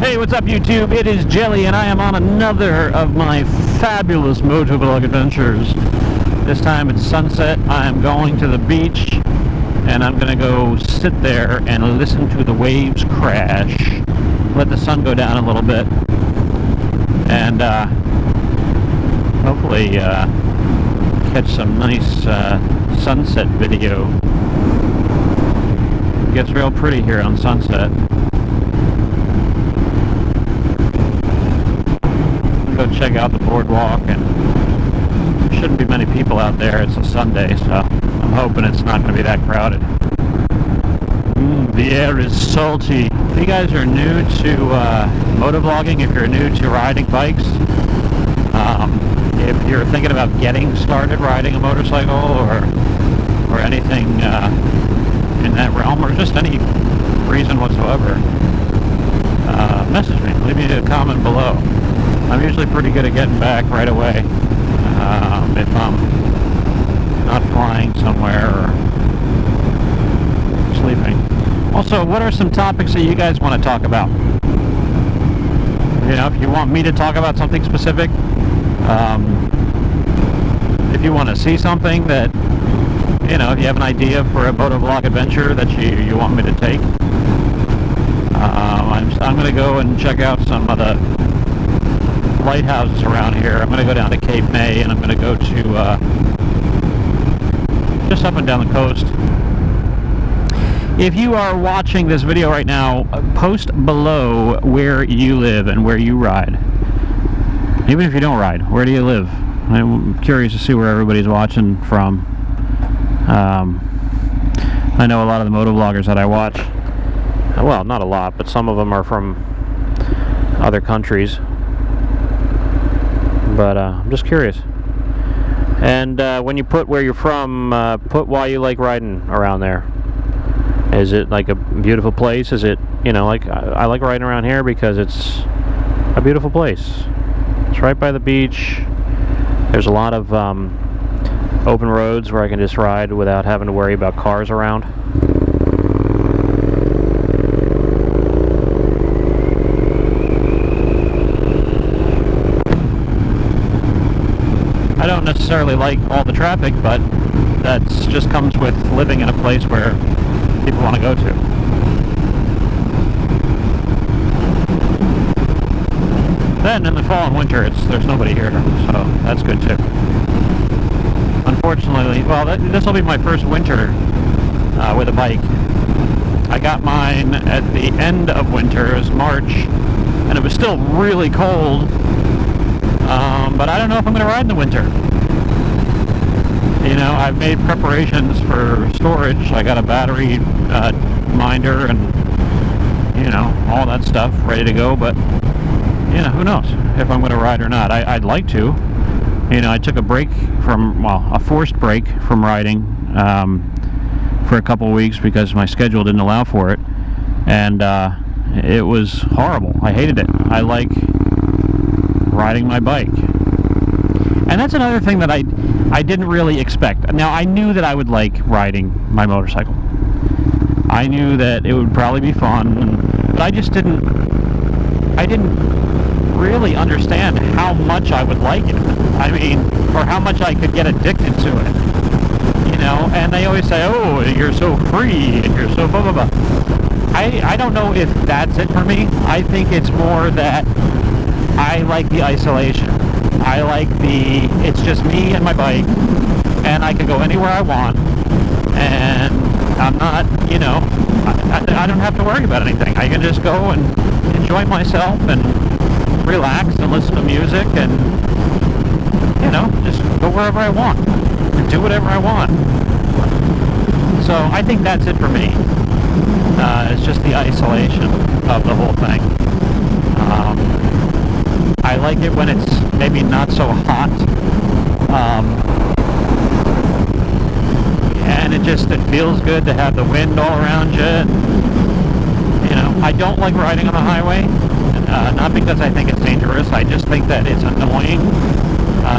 Hey, what's up YouTube? It is Jelly and I am on another of my fabulous motovlog adventures. This time it's sunset. I am going to the beach and I'm going to go sit there and listen to the waves crash. Let the sun go down a little bit and hopefully catch some nice sunset video. It gets real pretty here on sunset. Go check out the boardwalk, and there shouldn't be many people out there. It's a Sunday, so I'm hoping it's not going to be that crowded. The air is salty. If you guys are new to motovlogging, if you're new to riding bikes, if you're thinking about getting started riding a motorcycle or anything in that realm, or just any reason whatsoever, message me. Leave me a comment below. I'm usually pretty good at getting back right away if I'm not flying somewhere or sleeping. Also, what are some topics that you guys want to talk about? You know, if you want me to talk about something specific, if you want to see something that, you know, if you have an idea for a motovlog adventure that you want me to take, I'm going to go and check out some of the lighthouses around here. I'm going to go down to Cape May, and I'm going to go to just up and down the coast. If you are watching this video right now, post below where you live and where you ride. Even if you don't ride, where do you live? I'm curious to see where everybody's watching from. I know a lot of the motovloggers that I watch, well, not a lot, but some of them are from other countries. But I'm just curious. And when you put where you're from, put why you like riding around there. Is it like a beautiful place? Is it, you know, like I like riding around here because it's a beautiful place. It's right by the beach. There's a lot of open roads where I can just ride without having to worry about cars around. I don't necessarily like all the traffic, but that just comes with living in a place where people want to go to. Then in the fall and winter, there's nobody here, so that's good too. Unfortunately, well, this will be my first winter with a bike. I got mine at the end of winter. It was March, and it was still really cold. But I don't know if I'm going to ride in the winter. You know, I've made preparations for storage. I got a battery minder and, you know, all that stuff ready to go. But, you know, who knows if I'm going to ride or not. I'd like to. You know, I took a break from, well, a forced break from riding for a couple of weeks because my schedule didn't allow for it. And it was horrible. I hated it. I like riding my bike. And that's another thing that I didn't really expect. Now, I knew that I would like riding my motorcycle. I knew that it would probably be fun, but I didn't really understand how much I would like it. I mean, or how much I could get addicted to it. You know, and they always say, oh, you're so free, and you're so blah, blah, blah. I don't know if that's it for me. I think it's more that I like the isolation. I like it's just me and my bike, and I can go anywhere I want, and I'm not, you know, I don't have to worry about anything. I can just go and enjoy myself and relax and listen to music and, you know, just go wherever I want and do whatever I want. So I think that's it for me. It's just the isolation of the whole thing. I like it when it's maybe not so hot, and it feels good to have the wind all around you. And, you know, I don't like riding on the highway, not because I think it's dangerous. I just think that it's annoying,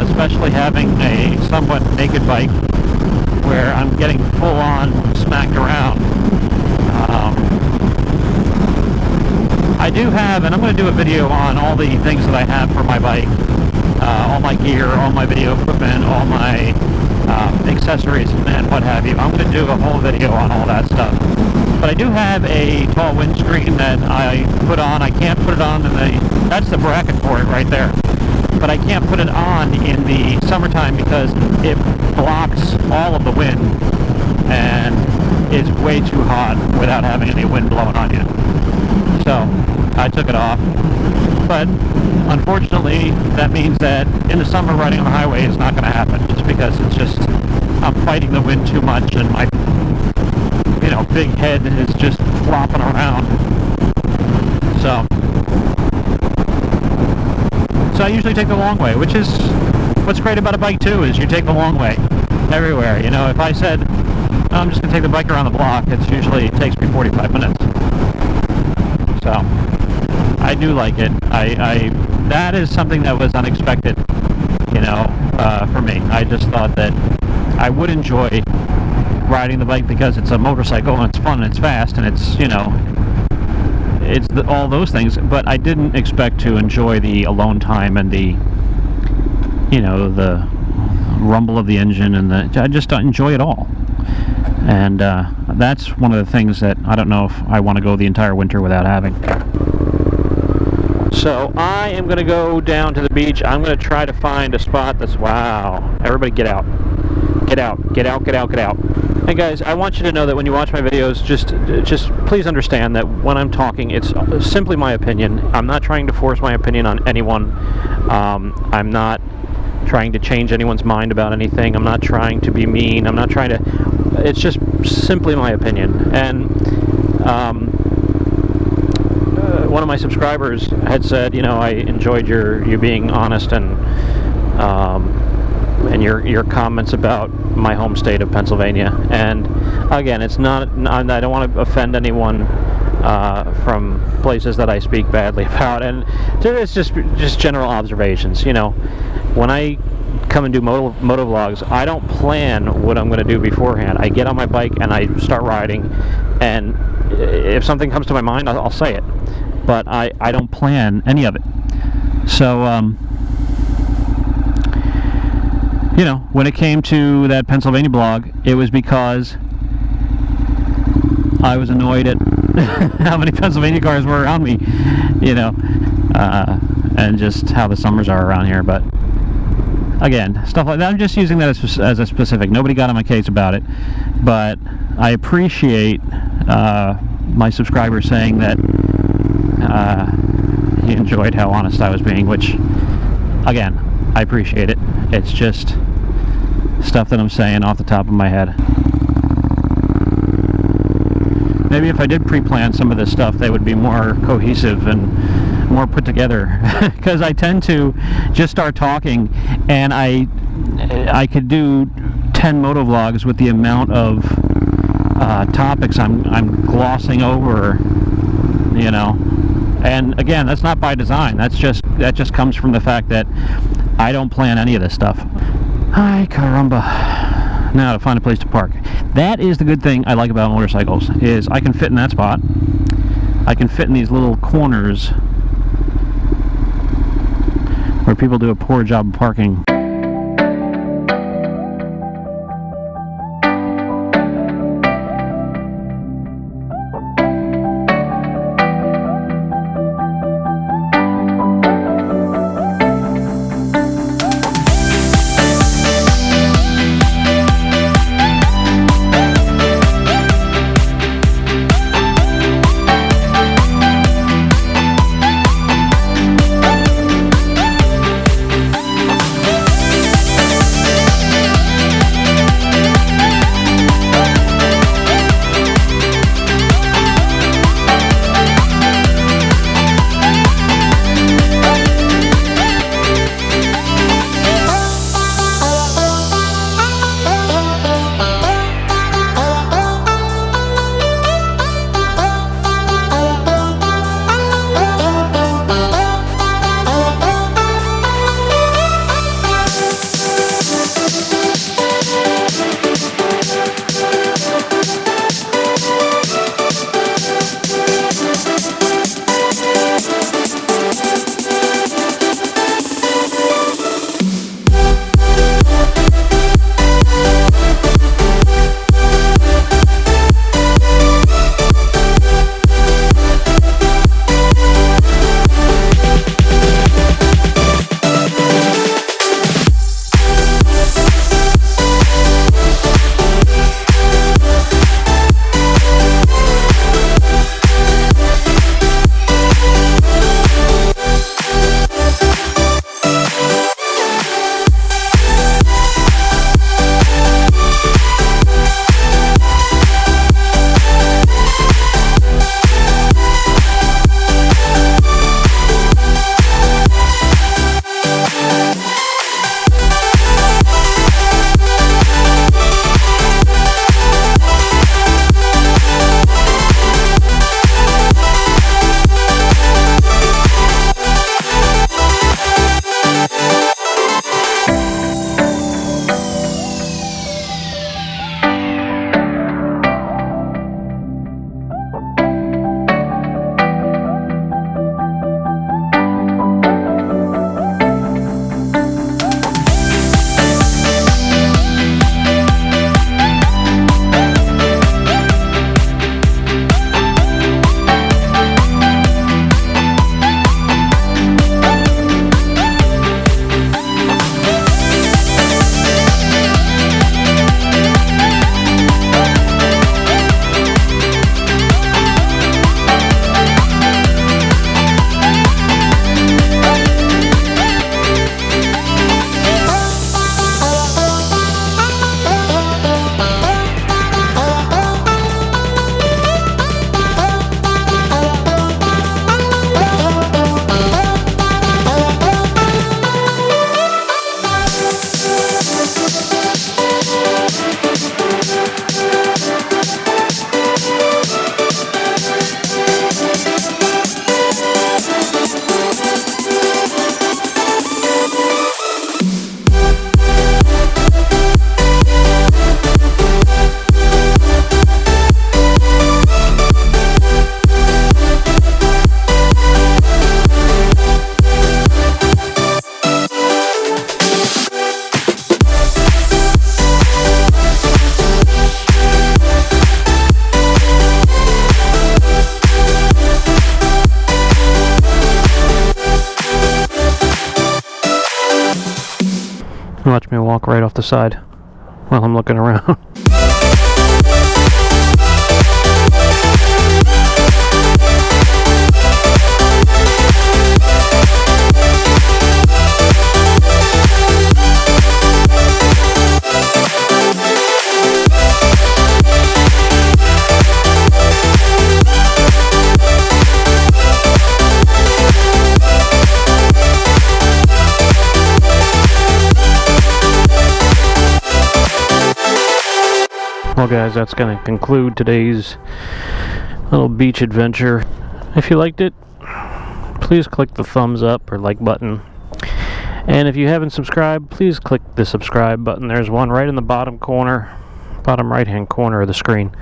especially having a somewhat naked bike where I'm getting full on smacked around. I I do have, and I'm going to do a video on all the things that I have for my bike, all my gear, all my video equipment, all my accessories and what have you. I'm going to do a whole video on all that stuff. But I do have a tall windscreen that I put on. I can't put it on in that's the bracket for it right there. But I can't put it on in the summertime because it blocks all of the wind and it's way too hot without having any wind blowing on you. So I took it off. But unfortunately, that means that in the summer riding on the highway is not going to happen, just because I'm fighting the wind too much and my big head is just flopping around. So I usually take the long way, which is what's great about a bike too, is you take the long way everywhere. If I said, I'm just going to take the bike around the block, it takes me 45 minutes. So I do like it. That is something that was unexpected, for me. I just thought that I would enjoy riding the bike because it's a motorcycle and it's fun and it's fast and it's, all those things. But I didn't expect to enjoy the alone time and the rumble of the engine and I just don't enjoy it all. And that's one of the things that I don't know if I want to go the entire winter without having. So I am going to go down to the beach. I'm going to try to find a spot that's, wow, everybody get out. Get out, get out, get out, get out. Hey guys, I want you to know that when you watch my videos, just please understand that when I'm talking, it's simply my opinion. I'm not trying to force my opinion on anyone. I'm not trying to change anyone's mind about anything. I'm not trying to be mean. I'm not trying to... It's just simply my opinion. And one of my subscribers had said, I enjoyed you being honest and your comments about my home state of Pennsylvania. And again, it's not... I don't want to offend anyone from places that I speak badly about, and it's just general observations. When I come and do moto vlogs, I don't plan what I'm going to do beforehand. I get on my bike and I start riding, and if something comes to my mind, I'll say it, but I don't plan any of it. So when it came to that Pennsylvania blog, it was because I was annoyed at how many Pennsylvania cars were around me, and just how the summers are around here. But again, stuff like that, I'm just using that as a specific. Nobody got on my case about it, but I appreciate my subscribers saying that he enjoyed how honest I was being, which, again, I appreciate it. It's just stuff that I'm saying off the top of my head. Maybe if I did pre-plan some of this stuff, they would be more cohesive and more put together. Because I tend to just start talking, and I could do 10 motovlogs with the amount of topics I'm glossing over, And again, that's not by design. That just comes from the fact that I don't plan any of this stuff. Ay, caramba. Now to find a place to park. That is the good thing I like about motorcycles, is I can fit in that spot. I can fit in these little corners where people do a poor job of parking. Watch me walk right off the side while I'm looking around. Well guys, that's going to conclude today's little beach adventure. If you liked it, please click the thumbs up or like button. And if you haven't subscribed, please click the subscribe button. There's one right in the bottom right hand corner of the screen.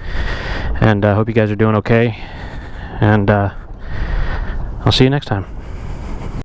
And I hope you guys are doing okay. And I'll see you next time.